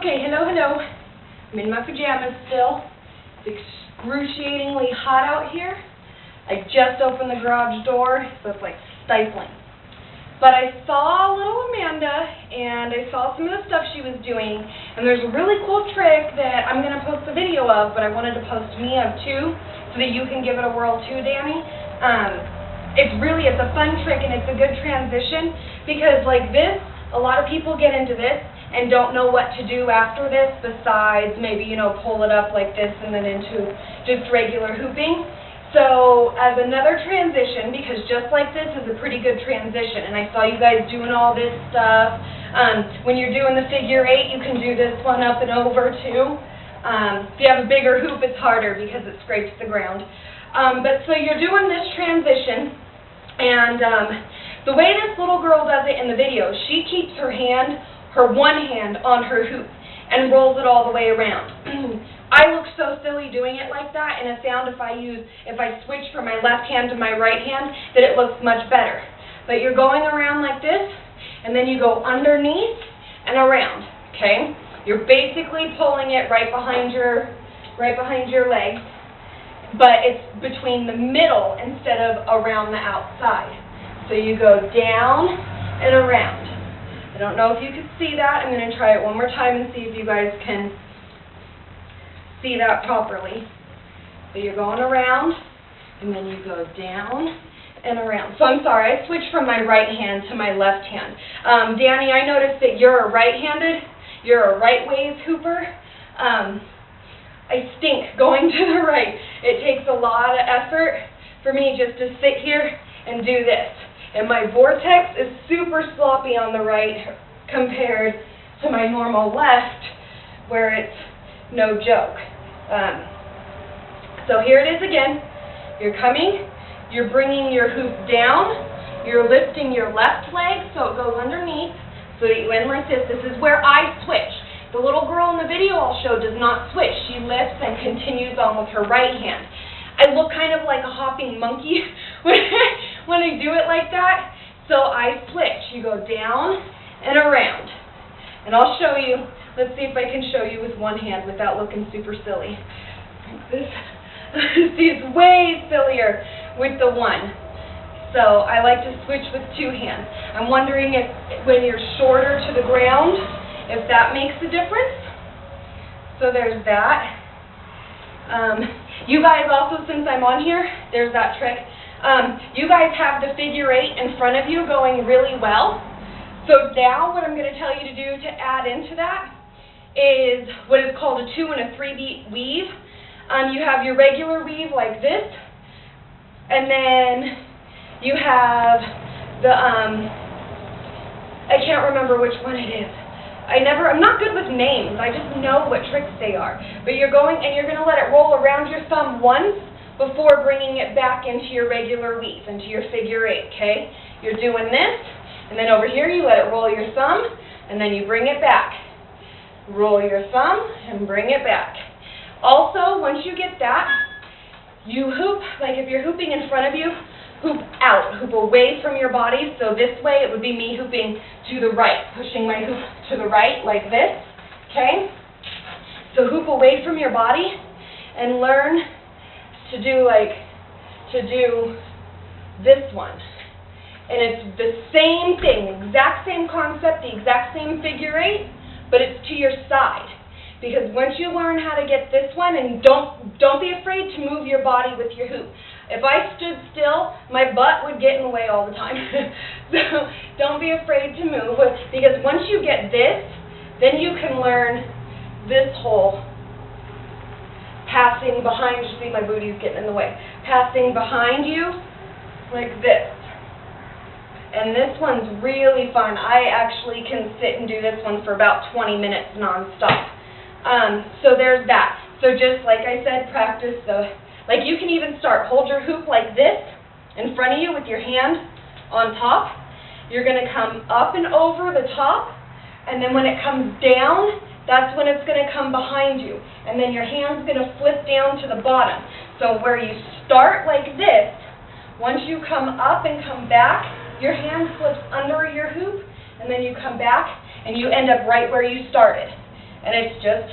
Okay, hello, hello. I'm in my pajamas still. It's excruciatingly hot out here. I just opened the garage door, so it's like stifling. But I saw little Amanda, and I saw some of the stuff she was doing, and there's a really cool trick that I'm going to post a video of, but I wanted to post me of too, so that you can give it a whirl too, Danny. It's a fun trick, and it's a good transition, because like this, a lot of people get into this and don't know what to do after this besides maybe, pull it up like this and then into just regular hooping. So as another transition, because just like this is a pretty good transition, and I saw you guys doing all this stuff. When you're doing the figure eight, you can do this one up and over too. If you have a bigger hoop, it's harder because it scrapes the ground. But so you're doing this transition, and the way this little girl does it in the video, she keeps her one hand on her hoop and rolls it all the way around. I look so silly doing it like that, and I found if I switch from my left hand to my right hand, that it looks much better. But you're going around like this, and then you go underneath and around, okay? You're basically pulling it right behind your legs, but it's between the middle instead of around the outside. So you go down and around. I don't know if you can see that. I'm going to try it one more time and see if you guys can see that properly. So you're going around, and then you go down and around. So I'm sorry, I switched from my right hand to my left hand. Danny, I noticed that you're a right-handed, you're a right-ways hooper. I stink going to the right. It takes a lot of effort for me just to sit here and do this. And my vortex is super sloppy on the right compared to my normal left, where it's no joke. So here it is again. You're coming, you're bringing your hoop down, you're lifting your left leg so it goes underneath, so that you end like this. This is where I switch. The little girl in the video I'll show does not switch. She lifts and continues on with her right hand. I look kind of like a hopping monkey when I do it like that. So I switch. You go down and around. And I'll show you. Let's see if I can show you with one hand without looking super silly. Like this. See, it's way sillier with the one. So I like to switch with two hands. I'm wondering if when you're shorter to the ground, if that makes a difference. So there's that. You guys also, since I'm on here, there's that trick. You guys have the figure eight in front of you going really well. So now what I'm going to tell you to do to add into that is what is called a 2 and a 3 beat weave. You have your regular weave like this, and then you have the, I can't remember which one it is. I'm not good with names, I just know what tricks they are. But you're going and you're going to let it roll around your thumb once before bringing it back into your regular weave, into your figure eight, okay? You're doing this, and then over here you let it roll your thumb, and then you bring it back. Roll your thumb and bring it back. Also, once you get that, you hoop, like if you're hooping in front of you, hoop out, hoop away from your body. So this way it would be me hooping to the right, pushing my hoop to the right like this, okay? So hoop away from your body and learn to do this one. And it's the same thing, the exact same concept, the exact same figure eight, but it's to your side. Because once you learn how to get this one, and don't be afraid to move your body with your hoop. If I stood still, my butt would get in the way all the time. So don't be afraid to move, because once you get this, then you can learn this whole passing behind. You see my booty's getting in the way. Passing behind you like this. And this one's really fun. I actually can sit and do this one for about 20 minutes nonstop. So there's that. So just like I said, practice like you can even hold your hoop like this in front of you with your hand on top. You're going to come up and over the top, and then when it comes down, that's when it's going to come behind you. And then your hand's going to flip down to the bottom. So where you start like this, once you come up and come back, your hand flips under your hoop, and then you come back, and you end up right where you started. And it's just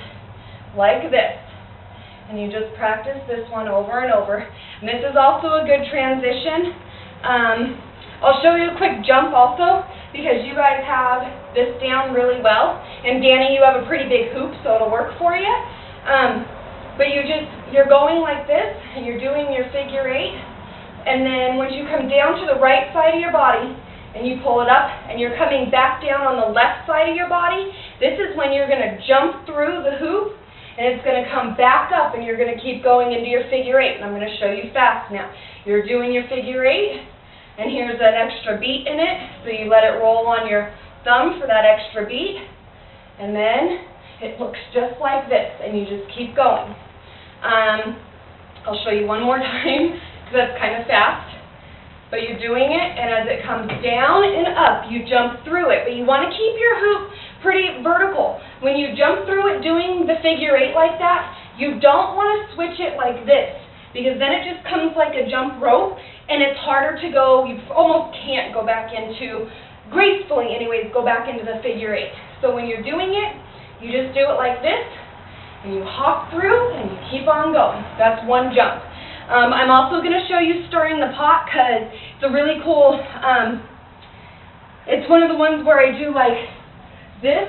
like this. And you just practice this one over and over. And this is also a good transition. I'll show you a quick jump also, because you guys have this down really well. And Danny, you have a pretty big hoop, so it'll work for you. But you're going like this, and you're doing your figure 8. And then once you come down to the right side of your body, and you pull it up, and you're coming back down on the left side of your body, this is when you're going to jump through the hoop, and it's going to come back up, and you're going to keep going into your figure 8. And I'm going to show you fast now. You're doing your figure 8, and here's an extra beat in it, so you let it roll on your thumb for that extra beat, and then it looks just like this, and you just keep going. I'll show you one more time, because that's kind of fast. But you're doing it, and as it comes down and up, you jump through it. But you want to keep your hoop pretty vertical. When you jump through it doing the figure 8 like that, you don't want to switch it like this, because then it just comes like a jump rope, and it's harder to go. You almost can't go back into, gracefully anyways, go back into the figure 8. So when you're doing it, you just do it like this, and you hop through, and you keep on going. That's one jump. I'm also going to show you stirring the pot, because it's a really cool, it's one of the ones where I do like this,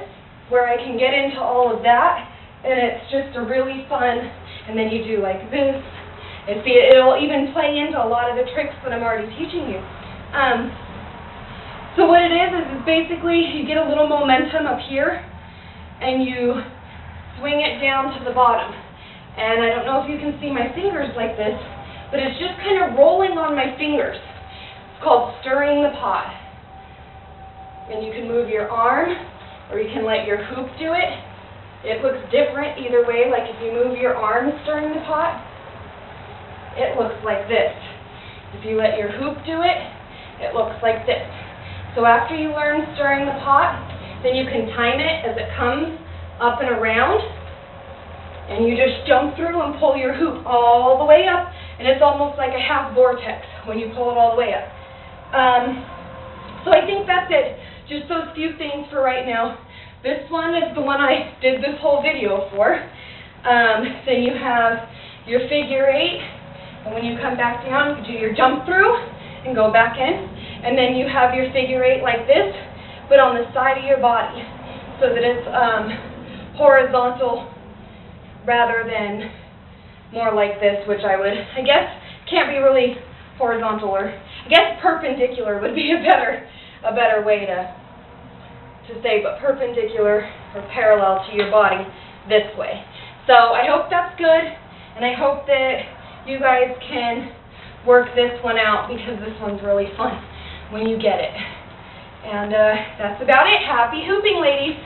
where I can get into all of that, and it's just a really fun, and then you do like this, and see, it'll even play into a lot of the tricks that I'm already teaching you. So what it is basically you get a little momentum up here, and you swing it down to the bottom. And I don't know if you can see my fingers like this, but it's just kind of rolling on my fingers. It's called stirring the pot. And you can move your arm, or you can let your hoop do it. It looks different either way, like if you move your arm stirring the pot, it looks like this. If you let your hoop do it, it looks like this. So after you learn stirring the pot, then you can time it as it comes up and around. And you just jump through and pull your hoop all the way up, and it's almost like a half vortex when you pull it all the way up. So I think that's it. Just those few things for right now. This one is the one I did this whole video for. Then you have your figure 8, and when you come back down, you do your jump through and go back in. And then you have your figure 8 like this, but on the side of your body, so that it's horizontal, rather than more like this, which I guess can't be really horizontal, or I guess perpendicular would be a better way to say, but perpendicular or parallel to your body this way. So I hope that's good, and I hope that you guys can work this one out, because this one's really fun when you get it. And that's about it. Happy hooping, ladies.